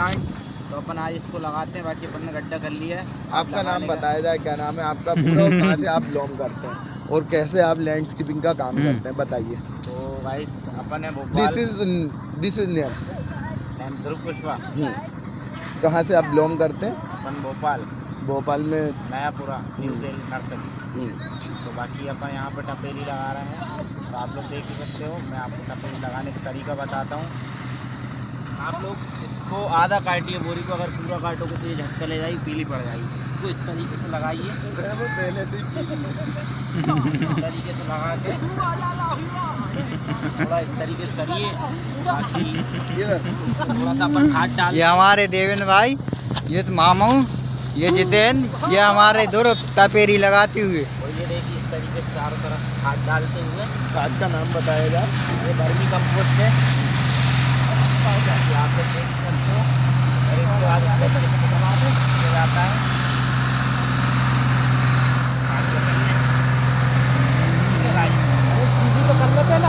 Plant, तो अपन आज इसको लगाते हैं। बाकी अपन ने गड्ढा कर लिया है। आपका नाम बताया जाए, क्या नाम है आपका पूरा और कहाँ से आप बिलोंग करते हैं और कैसे आप लैंडस्केपिंग का काम करते हैं बताइए। तो गाइस अपन है भोपाल, दिस इज नाम ध्रुव कुशवाहा। कहाँ से आप बिलोंग करते हैं? अपन भोपाल भोपाल में। Nayapura new sale nursery. तो बाकी अपन यहाँ पर टपेरी लगा रहे हैं, तो आप लोग देख ही सकते हो। मैं आपको टपेरी लगाने का तरीका बताता हूँ। आप लोग इसको आधा काटिए बोरी को, अगर पूरा काटोगे तो ये झटका ले जाएगी, पीली पड़ जाएगी। इसको इस तरीके से लगाइए, पहले से इस तरीके से लगा के थोड़ा इस तरीके से करिए। बाकी थोड़ा सा अपन खाद डाल। ये हमारे देवेंद्र भाई, ये तो मामू, ये जितेंद्र, ये हमारे दो टपेरी लगाते हुए। और ये देखिए इस तरीके से चारों तरफ खाद डालते हुए। खाद का नाम बताया जाए। ये वर्मी कंपोस्ट है। आप लोग देख